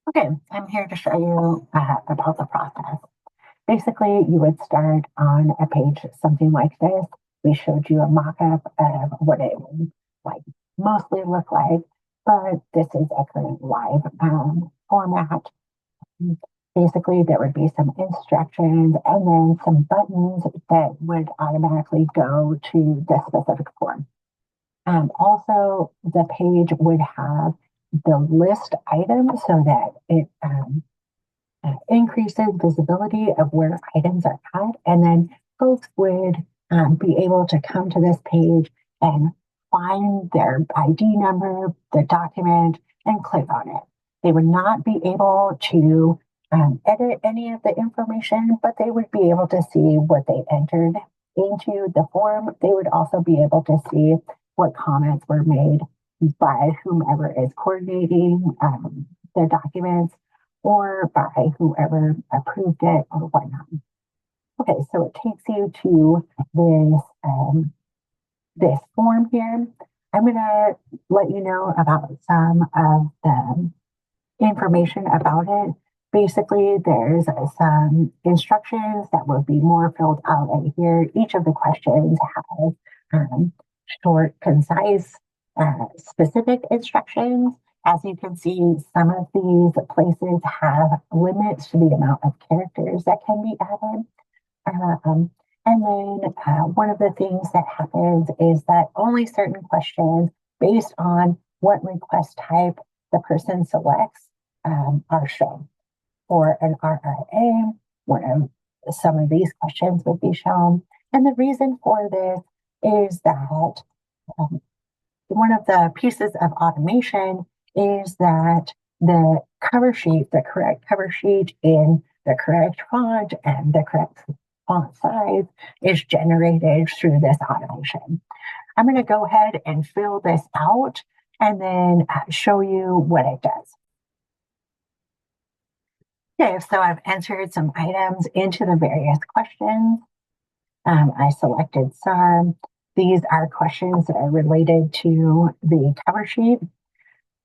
Okay, I'm here to show you about the process. Basically, you would start on a page something like this. We showed you a mock-up of what it would like mostly look like, but this is a current live format. Basically, there would be some instructions and then some buttons that would automatically go to the specific form. Also, the page would have the list items so that it increases visibility of where items are at. And then folks would be able to come to this page and find their ID number, the document, and click on it. They would not be able to edit any of the information, but they would be able to see what they entered into the form. They would also be able to see what comments were made by whomever is coordinating the documents or by whoever approved it or whatnot. Okay, so it takes you to this form here. I'm going to let you know about some of the information about it. Basically, there's some instructions that will be more filled out in here. Each of the questions has short, concise, specific instructions. As you can see, some of these places have limits to the amount of characters that can be added. And then one of the things that happens is that only certain questions based on what request type the person selects are shown. For an RIA, some of these questions would be shown. And the reason for this is that one of the pieces of automation is that the cover sheet, the correct cover sheet in the correct font and the correct font size is generated through this automation. I'm going to go ahead and fill this out and then show you what it does. Okay, so I've entered some items into the various questions. I selected some. These are questions that are related to the cover sheet.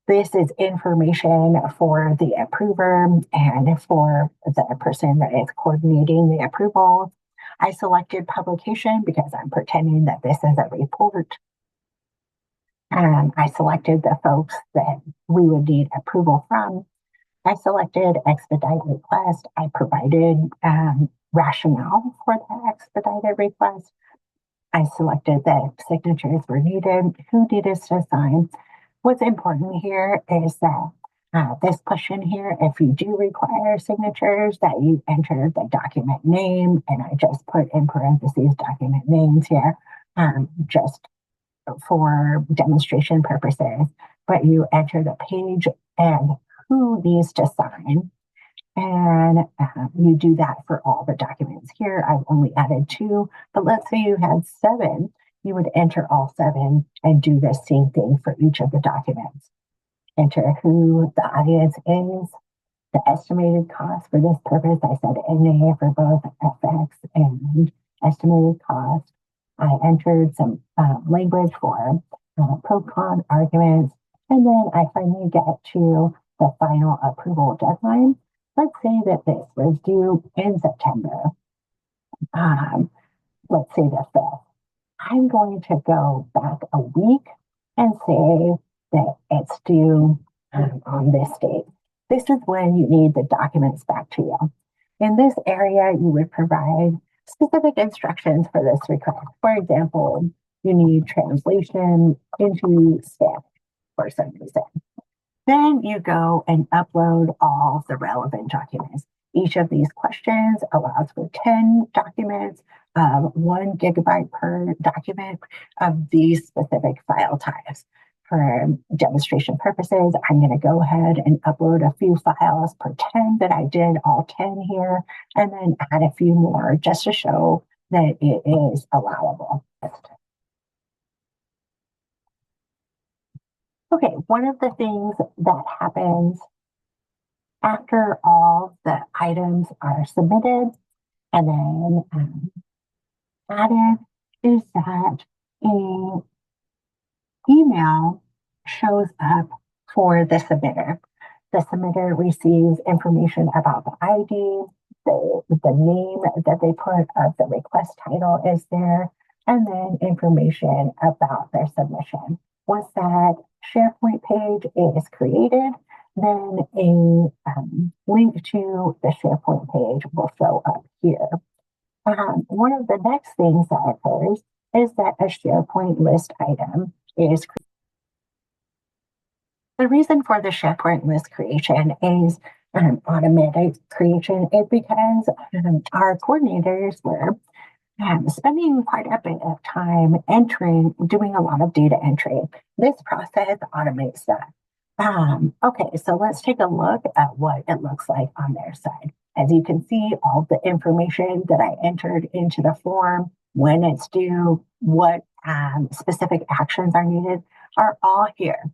This is information for the approver and for the person that is coordinating the approval. I selected publication because I'm pretending that this is a report. I selected the folks that we would need approval from. I selected expedite request. I provided rationale for the expedited request. I selected that signatures were needed, who needed to sign. What's important here is that this question here, if you do require signatures, that you enter the document name, and I just put in parentheses document names here, just for demonstration purposes, but you enter the page and who needs to sign. And you do that for all the documents here. I've only added 2, but let's say you had 7, you would enter all 7 and do the same thing for each of the documents. Enter who the audience is, the estimated cost for this purpose. I said NA for both FX and estimated cost. I entered some language for pro-con arguments, and then I finally get to the final approval deadline. Let's say that this was due in September, let's say the 5th. I'm going to go back a week and say that it's due on this date. This is when you need the documents back to you. In this area, you would provide specific instructions for this request. For example, you need translation into Spanish for some reason. Then you go and upload all the relevant documents. Each of these questions allows for 10 documents of 1 gigabyte per document of these specific file types. For demonstration purposes, I'm going to go ahead and upload a few files, pretend that I did all 10 here, and then add a few more just to show that it is allowable. Okay, one of the things that happens after all the items are submitted and then added is that an email shows up for the submitter. The submitter receives information about the ID, the name that they put of the request title is there, and then information about their submission. Once that SharePoint page is created, then a link to the SharePoint page will show up here. One of the next things that occurs is that a SharePoint list item is created. The reason for the SharePoint list creation is automatic creation is because our coordinators were spending quite a bit of time doing a lot of data entry. This process automates that. Okay, so let's take a look at what it looks like on their side. As you can see, all the information that I entered into the form, when it's due, what specific actions are needed, are all here.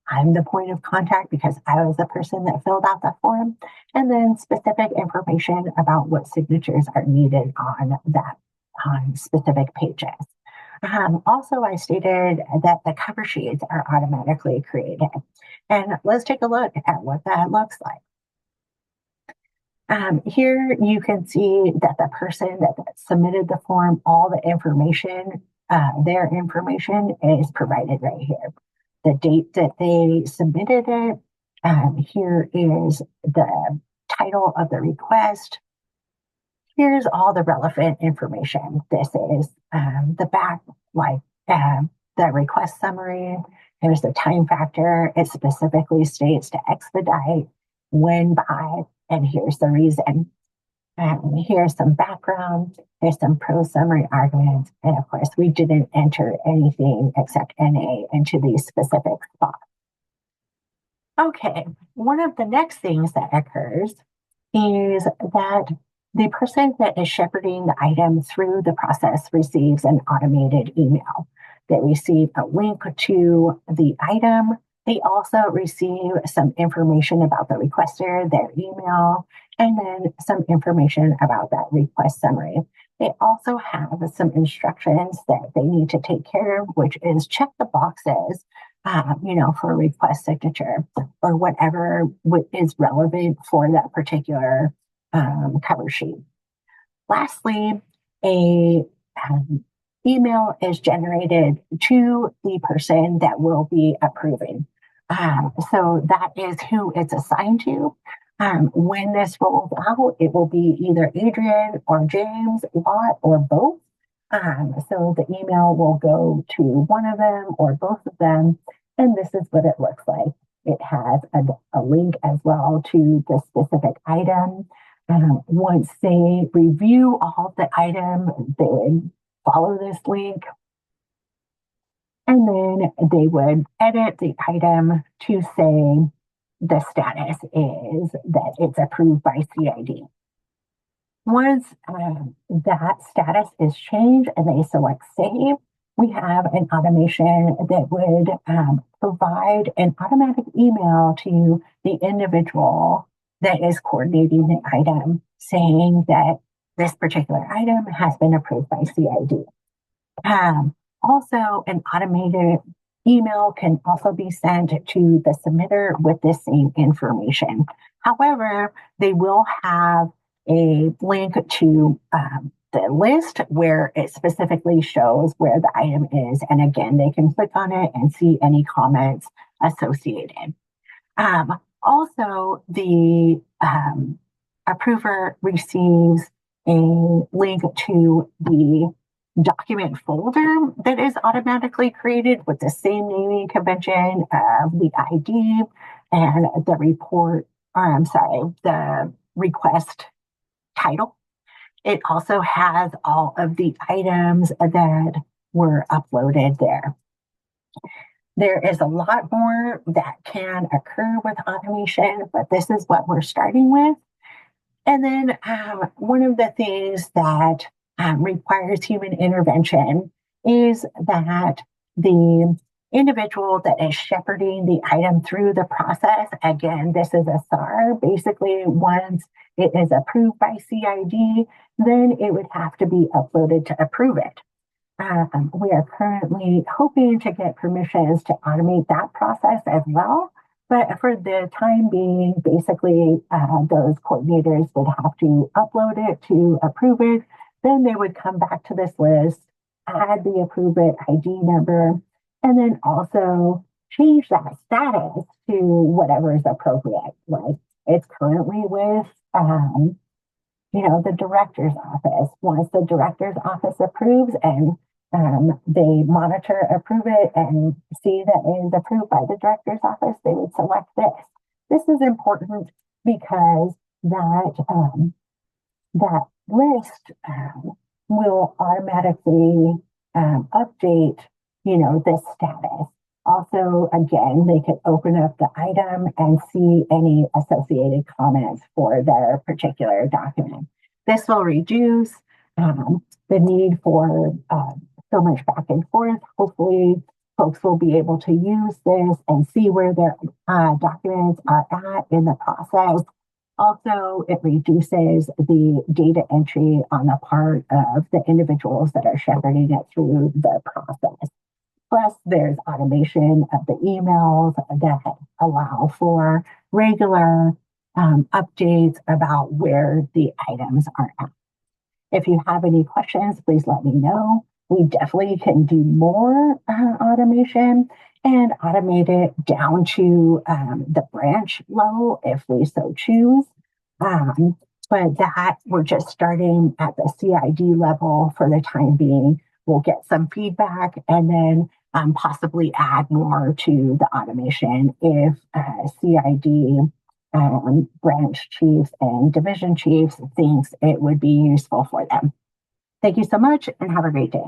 I'm the point of contact because I was the person that filled out the form, and then specific information about what signatures are needed on specific pages. Also, I stated that the cover sheets are automatically created. And let's take a look at what that looks like. Here you can see that the person that submitted the form, all the information, their information is provided right here. The date that they submitted it, here is the title of the request. Here's all the relevant information. This is the back, the request summary. Here's the time factor. It specifically states to expedite, when by, and here's the reason. Here's some background. Here's some pro summary arguments. And of course, we didn't enter anything except NA into these specific spots. Okay, one of the next things that occurs is that the person that is shepherding the item through the process receives an automated email. They receive a link to the item. They also receive some information about the requester, their email, and then some information about that request summary. They also have some instructions that they need to take care of, which is check the boxes, for request signature or whatever is relevant for that particular cover sheet. Lastly, a email is generated to the person that will be approving. So that is who it's assigned to. When this rolls out, it will be either Adrian or James, Watt, or both. So the email will go to one of them or both of them, and this is what it looks like. It has a link as well to the specific item. Once they review all the item, they would follow this link, and then they would edit the item to say the status is that it's approved by CID. Once that status is changed and they select save, we have an automation that would provide an automatic email to the individual that is coordinating the item saying that this particular item has been approved by CID. Also, an automated email can also be sent to the submitter with the same information. However, they will have a link to the list where it specifically shows where the item is. And again, they can click on it and see any comments associated. Also, the approver receives a link to the document folder that is automatically created with the same naming convention of the ID and the the request title. It also has all of the items that were uploaded there. There is a lot more that can occur with automation, but this is what we're starting with. And then one of the things that requires human intervention is that the individual that is shepherding the item through the process, again, this is a SAR, basically once it is approved by CID, then it would have to be uploaded to approve it. We are currently hoping to get permissions to automate that process as well. But for the time being, basically, those coordinators would have to upload it to approve it. Then they would come back to this list, add the approve it ID number, and then also change that status to whatever is appropriate. Like it's currently with, the director's office. Once the director's office approves and they monitor, approve it, and see that it is approved by the director's office, they would select this. This is important because that list will automatically update, the status. Also, again, they could open up the item and see any associated comments for their particular document. This will reduce the need for so much back and forth. Hopefully, folks will be able to use this and see where their documents are at in the process. Also, it reduces the data entry on the part of the individuals that are shepherding it through the process. Plus, there's automation of the emails that allow for regular updates about where the items are at. If you have any questions, please let me know. We definitely can do more automation and automate it down to the branch level if we so choose. But that we're just starting at the CID level for the time being. We'll get some feedback and then possibly add more to the automation if CID branch chiefs and division chiefs thinks it would be useful for them. Thank you so much and have a great day.